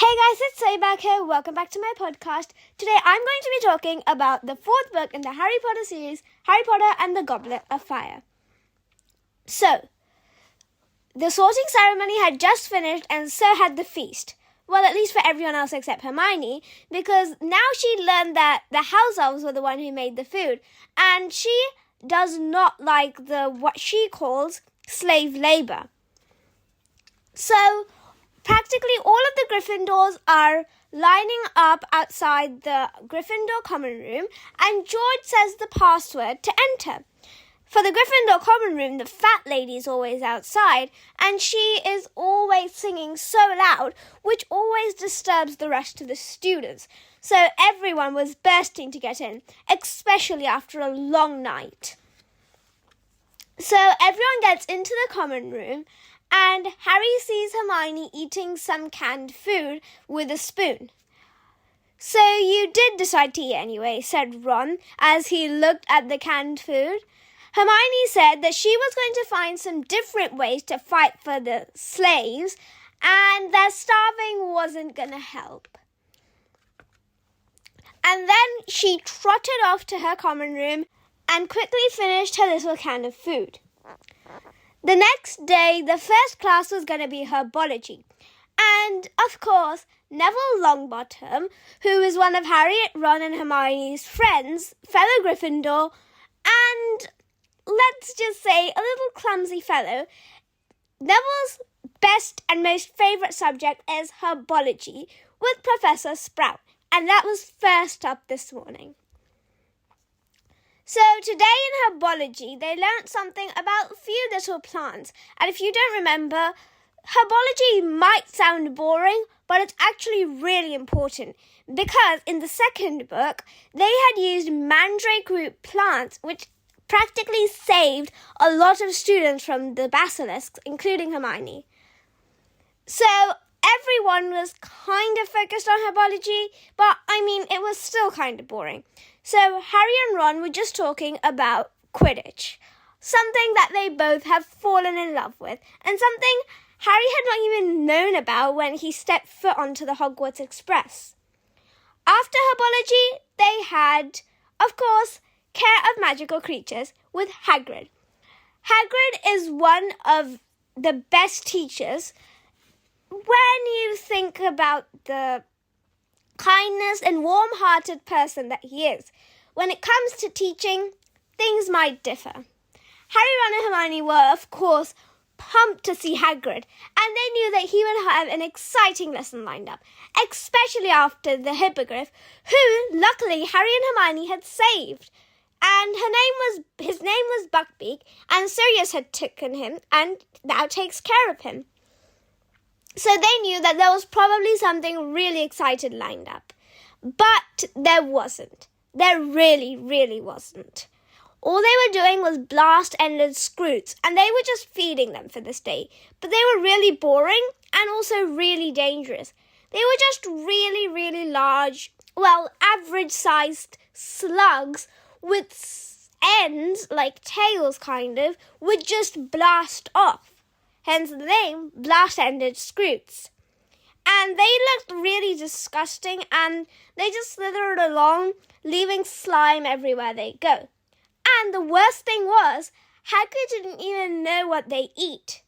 Hey guys, it's Say back here. Welcome back to my podcast. Today I'm going to be talking about the fourth book in the Harry Potter series, Harry Potter and the Goblet of Fire. So, the sorting ceremony had just finished and so had the feast. Well, at least for everyone else except Hermione, because now she learned that the house elves were the one who made the food, and she does not like what she calls slave labor. So, practically all of the Gryffindors are lining up outside the Gryffindor common room, and George says the password to enter. For the Gryffindor common room, the fat lady is always outside, and she is always singing so loud, which always disturbs the rest of the students. So everyone was bursting to get in, especially after a long night. So everyone gets into the common room, and Harry sees Hermione eating some canned food with a spoon. "So you did decide to eat anyway," said Ron as he looked at the canned food. Hermione said that she was going to find some different ways to fight for the slaves and that starving wasn't going to help. And then she trotted off to her common room and quickly finished her little can of food. The next day, the first class was going to be herbology. And, of course, Neville Longbottom, who is one of Harry, Ron and Hermione's friends, fellow Gryffindor, and let's just say a little clumsy fellow, Neville's best and most favourite subject is herbology with Professor Sprout. And that was first up this morning. So today in herbology, they learnt something about a few little plants. And if you don't remember, herbology might sound boring, but it's actually really important. Because in the second book, they had used mandrake root plants, which practically saved a lot of students from the basilisks, including Hermione. So everyone was kind of focused on herbology, but it was still kind of boring. So Harry and Ron were just talking about Quidditch, something that they both have fallen in love with, and something Harry had not even known about when he stepped foot onto the Hogwarts Express. After herbology, they had, of course, care of magical creatures with Hagrid. Hagrid is one of the best teachers when you think about the kindness and warm-hearted person that he is. When it comes to teaching, things might differ. Harry, Ron and Hermione were, of course, pumped to see Hagrid, and they knew that he would have an exciting lesson lined up, especially after the hippogriff, who, luckily, Harry and Hermione had saved. And his name was Buckbeak, and Sirius had taken him and now takes care of him. So they knew that there was probably something really exciting lined up. But there wasn't. There really, really wasn't. All they were doing was blast-ended scroots, and they were just feeding them for this day. But they were really boring and also really dangerous. They were just really, really large, average-sized slugs with ends, like tails kind of, would just blast off. Hence the name, blast-ended scroots. And they looked really disgusting, and they just slithered along, leaving slime everywhere they go. And the worst thing was, Hagrid didn't even know what they eat.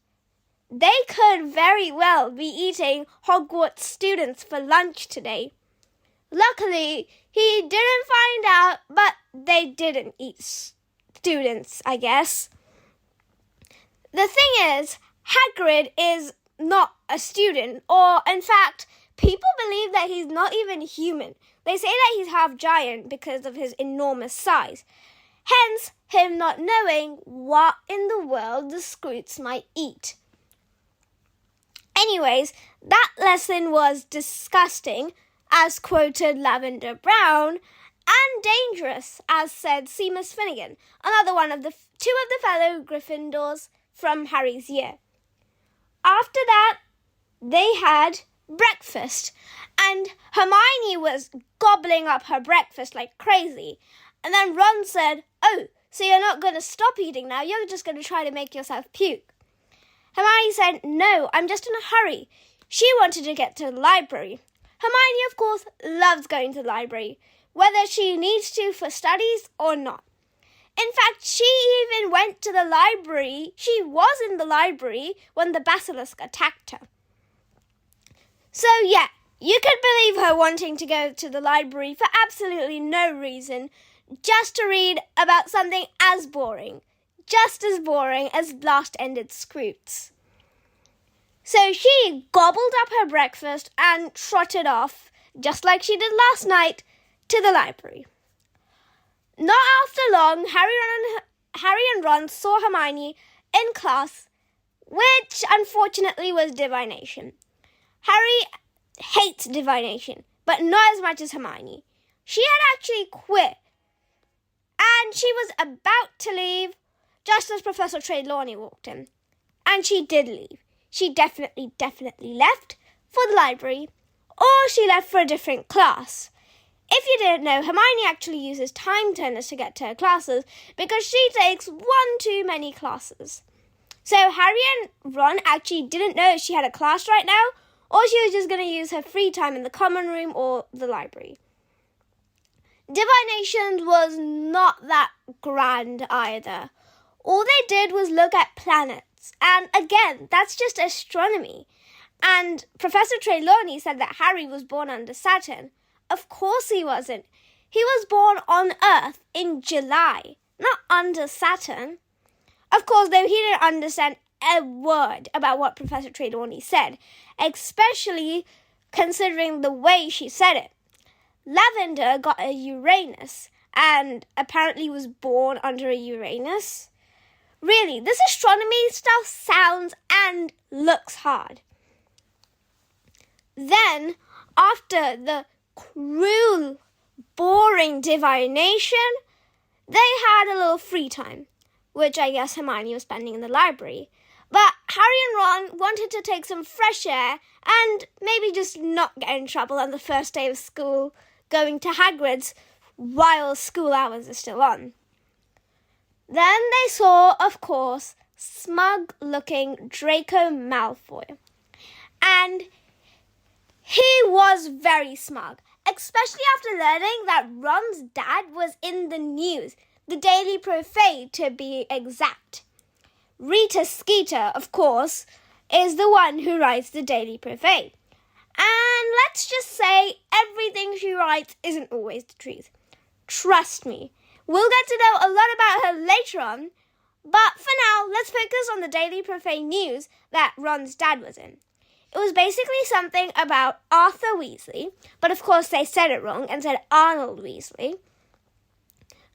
They could very well be eating Hogwarts students for lunch today. Luckily, he didn't find out, but they didn't eat students, I guess. The thing is, Hagrid is not a student, or in fact, people believe that he's not even human. They say that he's half giant because of his enormous size. Hence, him not knowing what in the world the Scroots might eat. Anyways, that lesson was disgusting, as quoted Lavender Brown, and dangerous, as said Seamus Finnegan, another one of the two of the fellow Gryffindors from Harry's year. After that, they had breakfast, and Hermione was gobbling up her breakfast like crazy. And then Ron said, "Oh, so you're not going to stop eating now, you're just going to try to make yourself puke." Hermione said, "No, I'm just in a hurry." She wanted to get to the library. Hermione, of course, loves going to the library, whether she needs to for studies or not. In fact, she even went to the library. She was in the library when the basilisk attacked her. So yeah, you could believe her wanting to go to the library for absolutely no reason, just to read about something just as boring as Blast-Ended Scroots. So she gobbled up her breakfast and trotted off, just like she did last night, to the library. Not after long, Harry and Ron saw Hermione in class, which unfortunately was divination. Harry hates divination, but not as much as Hermione. She had actually quit, and she was about to leave just as Professor Trelawney walked in. And she did leave. She definitely left for the library, or she left for a different class. If you didn't know, Hermione actually uses time turners to get to her classes because she takes one too many classes. So Harry and Ron actually didn't know if she had a class right now, or she was just going to use her free time in the common room or the library. Divination was not that grand either. All they did was look at planets. And again, that's just astronomy. And Professor Trelawney said that Harry was born under Saturn. Of course he wasn't. He was born on Earth in July, not under Saturn. Of course, though, he didn't understand a word about what Professor Trelawney said, especially considering the way she said it. Lavender got a Uranus and apparently was born under a Uranus. Really, this astronomy stuff sounds and looks hard. Then, after the cruel, boring divination, they had a little free time, which I guess Hermione was spending in the library. But Harry and Ron wanted to take some fresh air and maybe just not get in trouble on the first day of school, going to Hagrid's while school hours are still on. Then they saw, of course, smug-looking Draco Malfoy. And he was very smug, especially after learning that Ron's dad was in the news, the Daily Prophet to be exact. Rita Skeeter, of course, is the one who writes the Daily Prophet. And let's just say everything she writes isn't always the truth. Trust me. We'll get to know a lot about her later on, but for now, let's focus on the Daily Prophet news that Ron's dad was in. It was basically something about Arthur Weasley, but of course they said it wrong and said Arnold Weasley.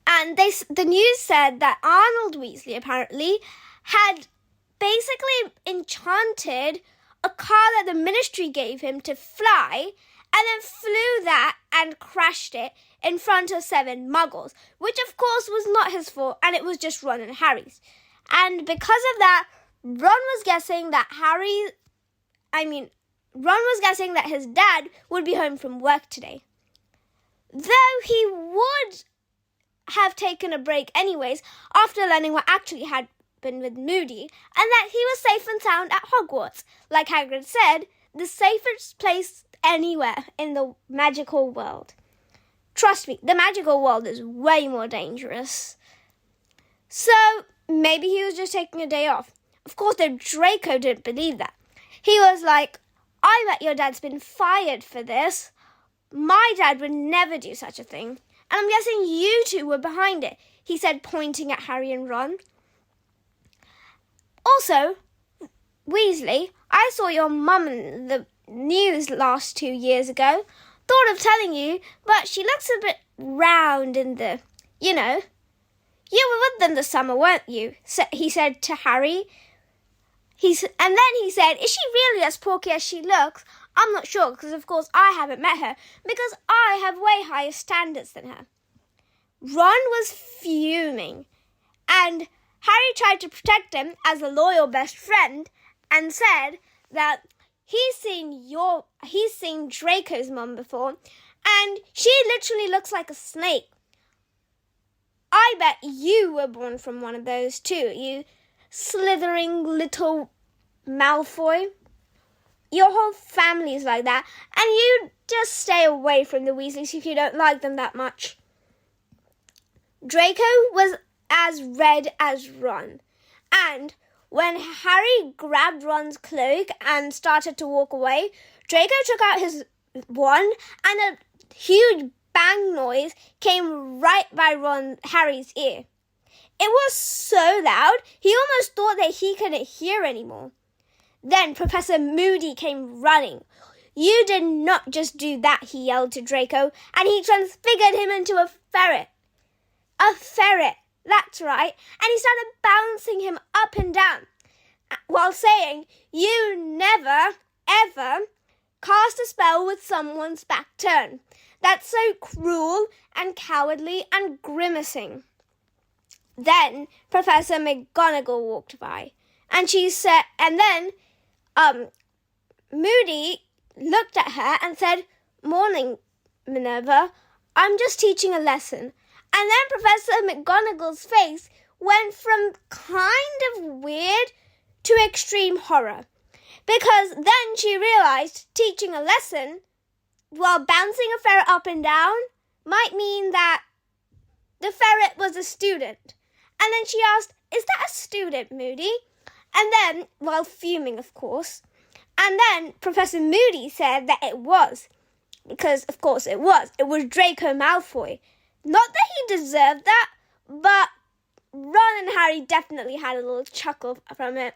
And the news said that Arnold Weasley apparently had basically enchanted a car that the Ministry gave him to fly, and then flew that and crashed it in front of 7 muggles, which of course was not his fault, and it was just Ron and Harry's. And because of that, Ron was guessing that his dad would be home from work today. Though he would have taken a break anyways after learning what actually happened with Moody, and that he was safe and sound at Hogwarts. Like Hagrid said, the safest place anywhere in the magical world. Trust me, the magical world is way more dangerous. So, maybe he was just taking a day off. Of course, though, Draco didn't believe that. He was like, I bet your dad's been fired for this. My dad would never do such a thing. And I'm guessing you two were behind it, he said, pointing at Harry and Ron. Also, Weasley, I saw your mum in the news last 2 years ago. Thought of telling you, but she looks a bit round in the, you were with them this summer, weren't you? He said to Harry. And then he said, is she really as porky as she looks? I'm not sure, because of course I haven't met her, because I have way higher standards than her. Ron was fuming, and Harry tried to protect him as a loyal best friend and said that he's seen Draco's mum before, and she literally looks like a snake. I bet you were born from one of those too, you slithering little Malfoy. your whole family's like that, and you just stay away from the Weasleys if you don't like them that much. Draco was as red as Ron, and when Harry grabbed Ron's cloak and started to walk away, Draco took out his wand, and a huge bang noise came right by Harry's ear. It was so loud, he almost thought that he couldn't hear anymore. Then Professor Moody came running. "You did not just do that," he yelled to Draco, and he transfigured him into a ferret. A ferret, that's right, and he started bouncing him up and down while saying, "You never, ever cast a spell with someone's back turned. That's so cruel and cowardly and grimacing." Then Professor McGonagall walked by, and she said, and then Moody looked at her and said, "Morning, Minerva. I'm just teaching a lesson." And then Professor McGonagall's face went from kind of weird to extreme horror, because then she realized teaching a lesson while bouncing a ferret up and down might mean that the ferret was a student. And then she asked, "Is that a student, Moody?" And then, while fuming, of course, and then Professor Moody said that it was, because, of course, it was. It was Draco Malfoy. Not that he deserved that, but Ron and Harry definitely had a little chuckle from it.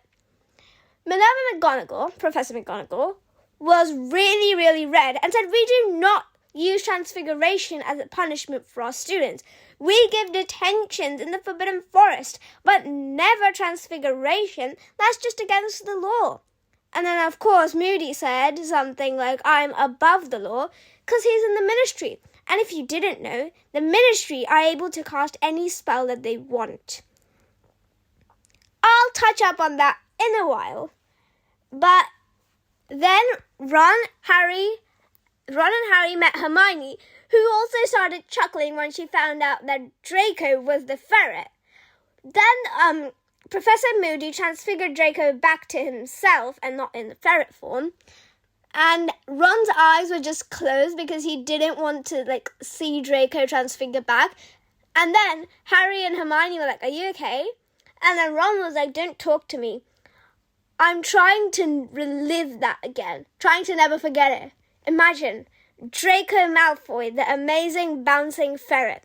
Minerva McGonagall, Professor McGonagall, was really, really red and said, "We do not use transfiguration as a punishment for our students. We give detentions in the Forbidden Forest, but never transfiguration. That's just against the law." And then, of course, Moody said something like, "I'm above the law," because he's in the Ministry. And if you didn't know, the Ministry are able to cast any spell that they want. I'll touch up on that in a while. But then Ron and Harry met Hermione, who also started chuckling when she found out that Draco was the ferret. Then Professor Moody transfigured Draco back to himself and not in the ferret form. And Ron's eyes were just closed because he didn't want to see Draco transfigure back. And then Harry and Hermione were like, "Are you okay?" And then Ron was like, "Don't talk to me. I'm trying to relive that again, trying to never forget it. Imagine Draco Malfoy, the amazing bouncing ferret."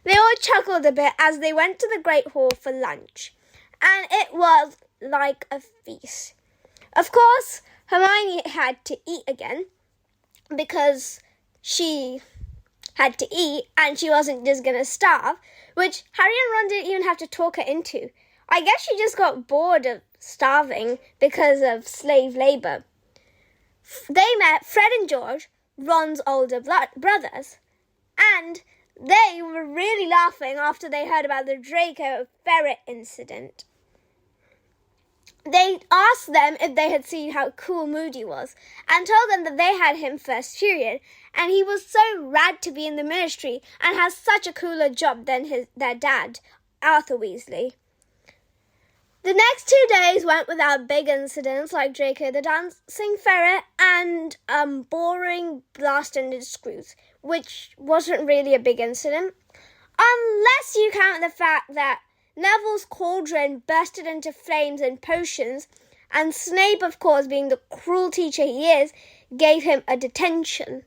They all chuckled a bit as they went to the Great Hall for lunch, and it was like a feast. Of course, Hermione had to eat again because she had to eat and she wasn't just going to starve, which Harry and Ron didn't even have to talk her into. I guess she just got bored of starving because of slave labor. They met Fred and George, Ron's older brothers, and they were really laughing after they heard about the Draco ferret incident. They asked them if they had seen how cool Moody was and told them that they had him first period and he was so rad to be in the Ministry and has such a cooler job than their dad, Arthur Weasley. The next 2 days went without big incidents like Draco the Dancing Ferret and boring blast-ended screws, which wasn't really a big incident. Unless you count the fact that Neville's cauldron bursted into flames and potions, and Snape, of course, being the cruel teacher he is, gave him a detention.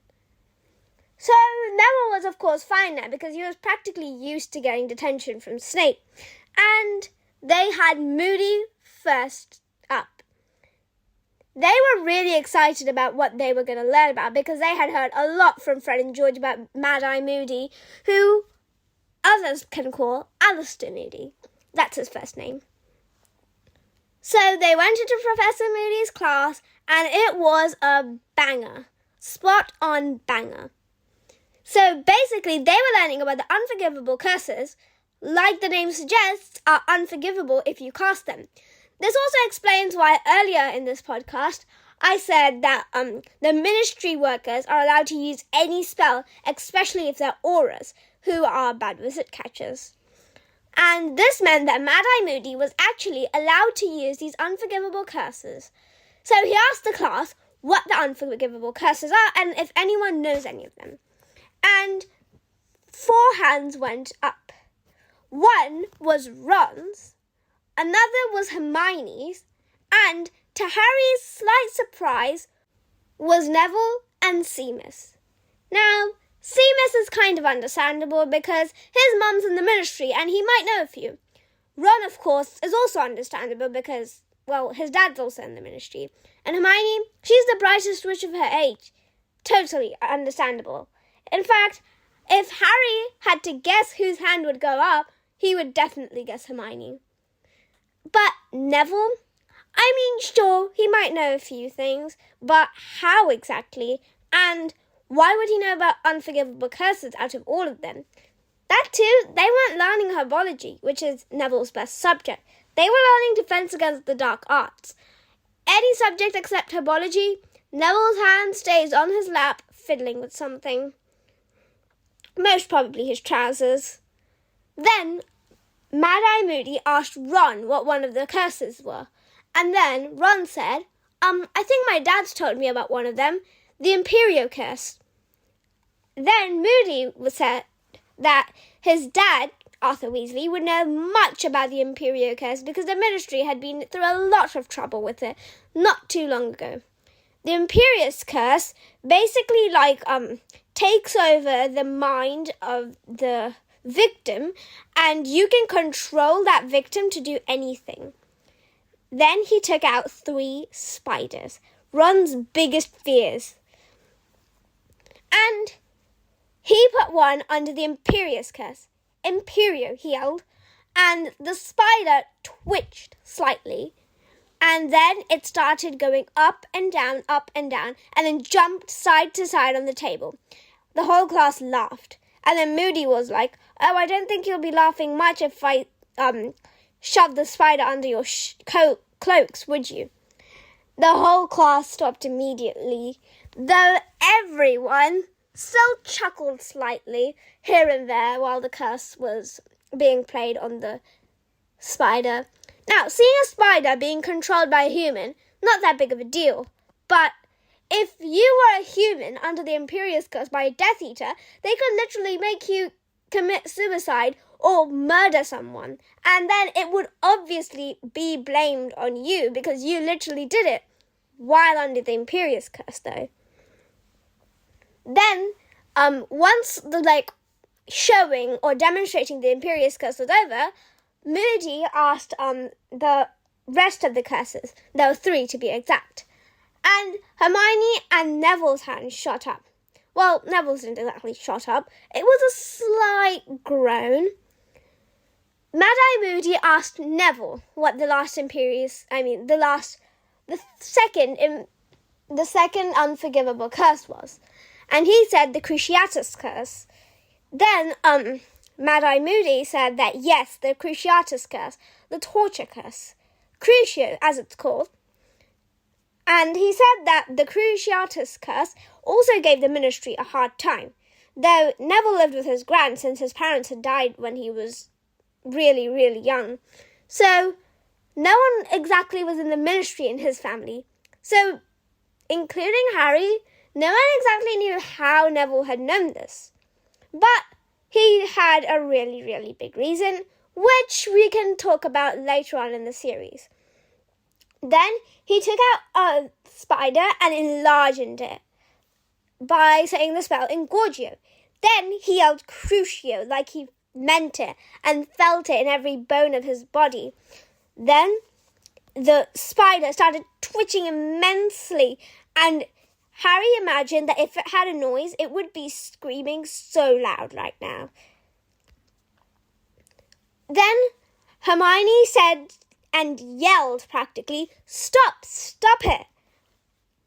So Neville was, of course, fine now because he was practically used to getting detention from Snape. And they had Moody first up. They were really excited about what they were going to learn about because they had heard a lot from Fred and George about Mad-Eye Moody, who others can call Alistair Moody. That's his first name. So they went into Professor Moody's class and it was a banger. Spot on banger. So basically they were learning about the unforgivable curses, like the name suggests, are unforgivable if you cast them. This also explains why earlier in this podcast I said that the Ministry workers are allowed to use any spell, especially if they're auras, who are bad visit catchers. And this meant that Mad-Eye Moody was actually allowed to use these unforgivable curses. So he asked the class what the unforgivable curses are and if anyone knows any of them. And 4 hands went up. One was Ron's, another was Hermione's, and to Harry's slight surprise was Neville and Seamus. Now, Seamus is kind of understandable because his mum's in the ministry and he might know a few. Ron, of course, is also understandable because, well, his dad's also in the ministry. And Hermione, she's the brightest witch of her age. Totally understandable. In fact, if Harry had to guess whose hand would go up, he would definitely guess Hermione. But Neville? I mean, sure, he might know a few things, but how exactly? And why would he know about unforgivable curses out of all of them? That too, they weren't learning herbology, which is Neville's best subject. They were learning Defense Against the Dark Arts. Any subject except herbology, Neville's hand stays on his lap, fiddling with something. Most probably his trousers. Then, Mad-Eye Moody asked Ron what one of the curses were. And then Ron said, I think my dad's told me about one of them, the Imperio Curse. Then Moody said that his dad, Arthur Weasley, would know much about the Imperio Curse because the Ministry had been through a lot of trouble with it not too long ago. The Imperious Curse basically takes over the mind of the victim and you can control that victim to do anything. Then he took out 3 spiders, Ron's biggest fears. And he put one under the Imperious Curse. Imperio, he yelled, and the spider twitched slightly. And then it started going up and down, and then jumped side to side on the table. The whole class laughed. And then Moody was like, oh, I don't think you'll be laughing much if I shove the spider under your cloaks, would you? The whole class stopped immediately, though everyone still chuckled slightly here and there while the curse was being played on the spider. Now, seeing a spider being controlled by a human, not that big of a deal, but if you were a human under the Imperious Curse by a Death Eater, they could literally make you commit suicide or murder someone, and then it would obviously be blamed on you because you literally did it while under the Imperious Curse, though. Then, once the showing or demonstrating the Imperious Curse was over, Moody asked the rest of the curses. There were 3 to be exact. And Hermione and Neville's hands shot up. Well, Neville's didn't exactly shot up. It was a slight groan. Mad-Eye Moody asked Neville what the second unforgivable curse was. And he said the Cruciatus Curse. Then, Mad-Eye Moody said that yes, the Cruciatus Curse, the Torture Curse, Crucio as it's called. And he said that the Cruciatus Curse also gave the Ministry a hard time, though Neville lived with his gran since his parents had died when he was really, really young. So, no one exactly was in the Ministry in his family. So, including Harry, no one exactly knew how Neville had known this. But he had a really, really big reason, which we can talk about later on in the series. Then he took out a spider and enlarged it by saying the spell Engorgio. Then he yelled Crucio like he meant it and felt it in every bone of his body. Then the spider started twitching immensely and Harry imagined that if it had a noise, it would be screaming so loud right now. Then Hermione said and yelled practically, "Stop it!"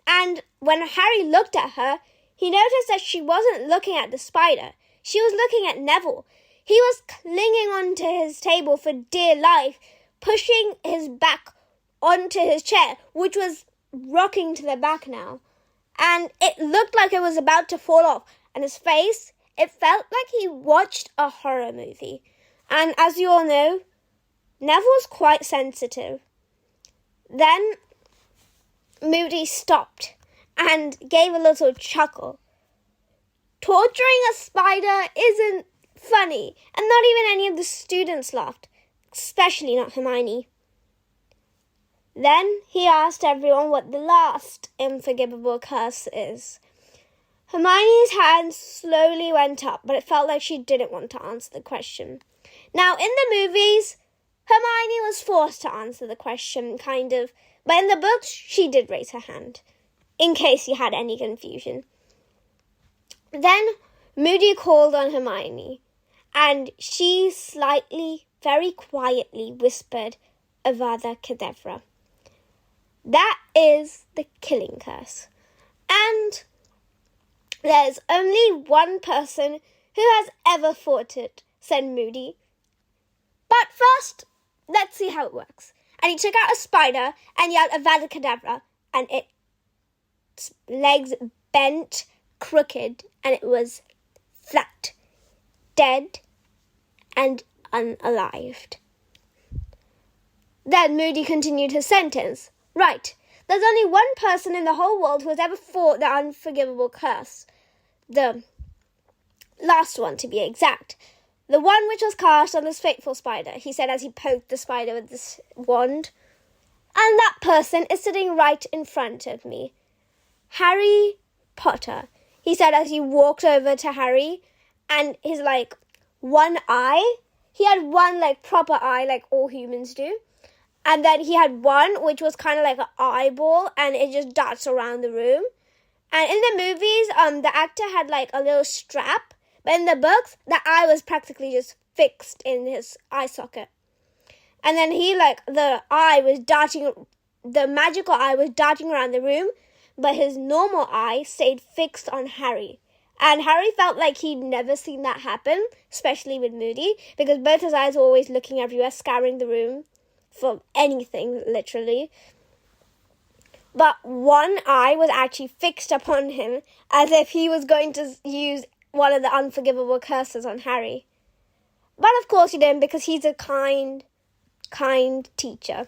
And when Harry looked at her, he noticed that she wasn't looking at the spider. She was looking at Neville. He was clinging onto his table for dear life, pushing his back onto his chair, which was rocking to the back now. And it looked like it was about to fall off. And his face, it felt like he watched a horror movie. And as you all know, Neville's quite sensitive. Then Moody stopped and gave a little chuckle. Torturing a spider isn't funny, and not even any of the students laughed, especially not Hermione. Then he asked everyone what the last unforgivable curse is. Hermione's hand slowly went up, but it felt like she didn't want to answer the question. Now, in the movies, Hermione was forced to answer the question, kind of, but in the books, she did raise her hand, in case you had any confusion. Then Moody called on Hermione, and she slightly, very quietly whispered Avada Kedavra. That is the killing curse. And there's only one person who has ever fought it, said Moody. But first, let's see how it works. And he took out a spider and yelled Avada Kedavra, and its legs bent crooked, and it was flat, dead, and unalived. Then Moody continued his sentence. Right, there's only one person in the whole world who has ever fought the unforgivable curse. The last one, to be exact. The one which was cast on this fateful spider, he said as he poked the spider with this wand. And that person is sitting right in front of me. Harry Potter, he said as he walked over to Harry, and his, one eye, he had one, proper eye, like all humans do. And then he had one which was kind of like an eyeball, and it just darts around the room. And in the movies, the actor had, a little strap, but in the books, the eye was practically just fixed in his eye socket. And then the magical eye was darting around the room, but his normal eye stayed fixed on Harry. And Harry felt like he'd never seen that happen, especially with Moody, because both his eyes were always looking everywhere, scouring the room for anything, literally. But one eye was actually fixed upon him, as if he was going to use one of the unforgivable curses on Harry. But of course he didn't, because he's a kind teacher.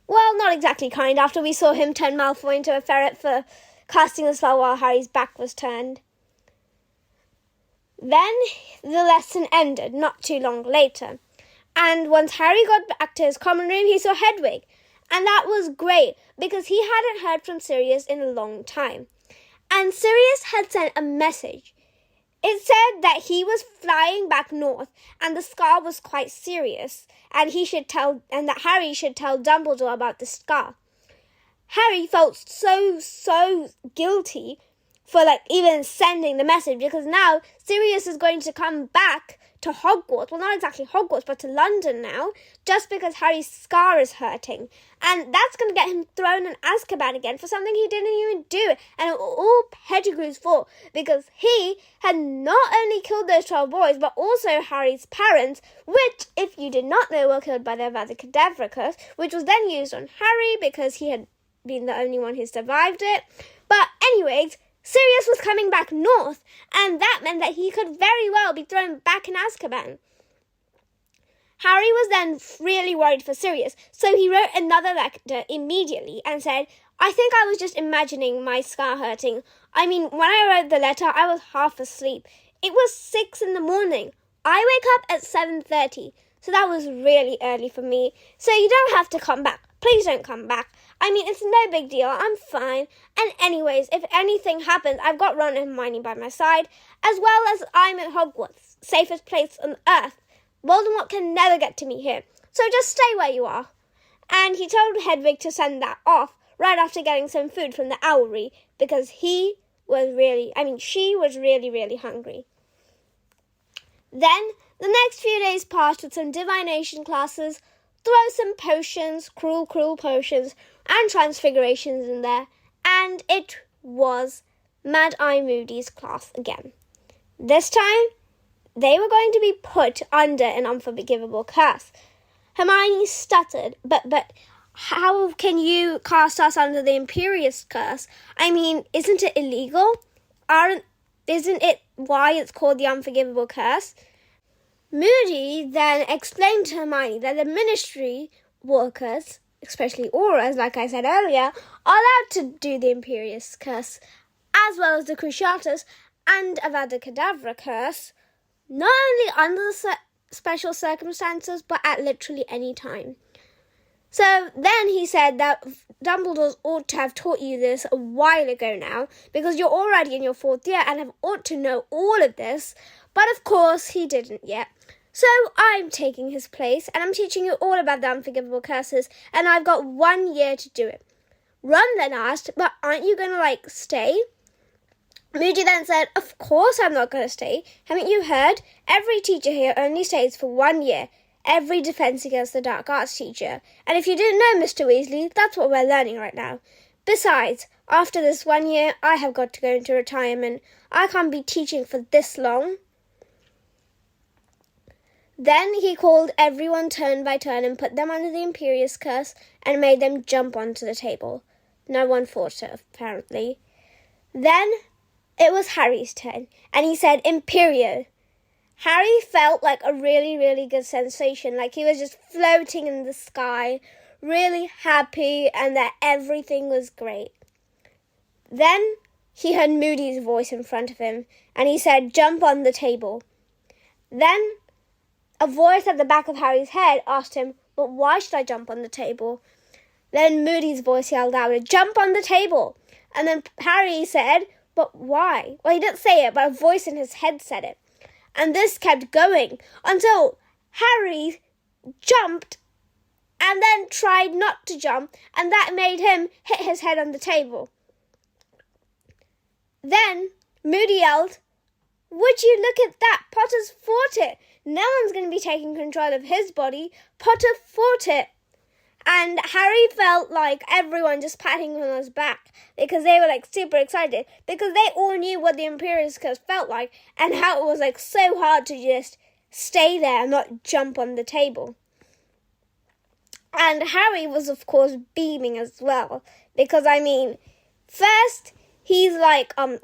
Well, not exactly kind, after we saw him turn Malfoy into a ferret for casting the spell while Harry's back was turned. Then the lesson ended, not too long later. And once Harry got back to his common room, he saw Hedwig. And that was great, because he hadn't heard from Sirius in a long time. And Sirius had sent a message. It said that he was flying back north, and the scar was quite serious, and that Harry should tell Dumbledore about the scar. Harry felt so guilty for even sending the message, because now Sirius is going to come back to Hogwarts. Well, not exactly Hogwarts, but to London now, just because Harry's scar is hurting. And that's going to get him thrown in Azkaban again for something he didn't even do. And it was all Pettigrew's fault, because he had not only killed those 12 boys, but also Harry's parents, which, if you did not know, were killed by the Avada Kedavra curse, which was then used on Harry because he had been the only one who survived it. But anyways, Sirius was coming back north, and that meant that he could very well be thrown back in Azkaban. Harry was then really worried for Sirius, so he wrote another letter immediately and said, I think I was just imagining my scar hurting. I mean, when I wrote the letter, I was half asleep. It was 6 a.m. I wake up at 7:30, so that was really early for me. So you don't have to come back. Please don't come back. I mean, it's no big deal. I'm fine. And anyways, if anything happens, I've got Ron and Hermione by my side, as well as I'm at Hogwarts, safest place on earth. Voldemort can never get to me here, so just stay where you are. And he told Hedwig to send that off right after getting some food from the owlry, because she was really hungry. Then, the next few days passed with some divination classes, throw some potions, cruel potions, and transfigurations in there, and it was Mad-Eye Moody's class again. This time, they were going to be put under an unforgivable curse. Hermione stuttered, but how can you cast us under the Imperious curse? I mean, isn't it illegal? Isn't it why it's called the unforgivable curse? Moody then explained to Hermione that the ministry workers especially auras, like I said earlier, are allowed to do the Imperious Curse, as well as the Cruciatus and Avada Kedavra Curse, not only under special circumstances, but at literally any time. So then he said that Dumbledore ought to have taught you this a while ago now, because you're already in your 4th year and have ought to know all of this, but of course he didn't yet. So I'm taking his place, and I'm teaching you all about the unforgivable curses, and I've got 1 year to do it. Ron then asked, but aren't you going to, stay? Moody then said, of course I'm not going to stay. Haven't you heard? Every teacher here only stays for 1 year. Every Defense Against the Dark Arts teacher. And if you didn't know, Mr. Weasley, that's what we're learning right now. Besides, after this 1 year, I have got to go into retirement. I can't be teaching for this long. Then he called everyone turn by turn and put them under the Imperious Curse and made them jump onto the table. No one fought it, apparently. Then it was Harry's turn, and he said, Imperio. Harry felt like a really, really good sensation, like he was just floating in the sky, really happy, and that everything was great. Then he heard Moody's voice in front of him, and he said, jump on the table. Then a voice at the back of Harry's head asked him, but why should I jump on the table? Then Moody's voice yelled out, jump on the table. And then Harry said, but why? Well, he didn't say it, but a voice in his head said it. And this kept going until Harry jumped and then tried not to jump, and that made him hit his head on the table. Then Moody yelled, would you look at that? Potter's fought it. No one's going to be taking control of his body. Potter fought it. And Harry felt like everyone just patting him on his back because they were super excited because they all knew what the Imperious Curse felt like and how it was so hard to just stay there and not jump on the table. And Harry was of course beaming as well because first he's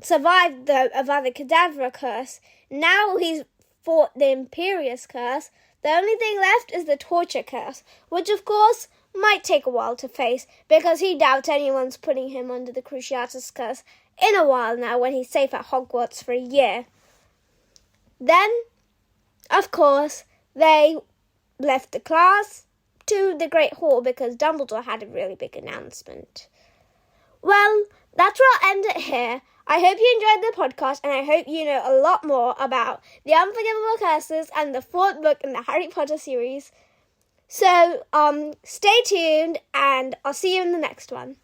survived the Avada Kedavra Curse. Now he's fought the Imperious Curse. The only thing left is the Torture Curse, which of course might take a while to face because he doubts anyone's putting him under the Cruciatus Curse in a while now when he's safe at Hogwarts for a year. Then, of course, they left the class to the Great Hall because Dumbledore had a really big announcement. Well, that's where I'll end it here. I hope you enjoyed the podcast and I hope you know a lot more about the Unforgivable Curses and the 4th book in the Harry Potter series. So, stay tuned and I'll see you in the next one.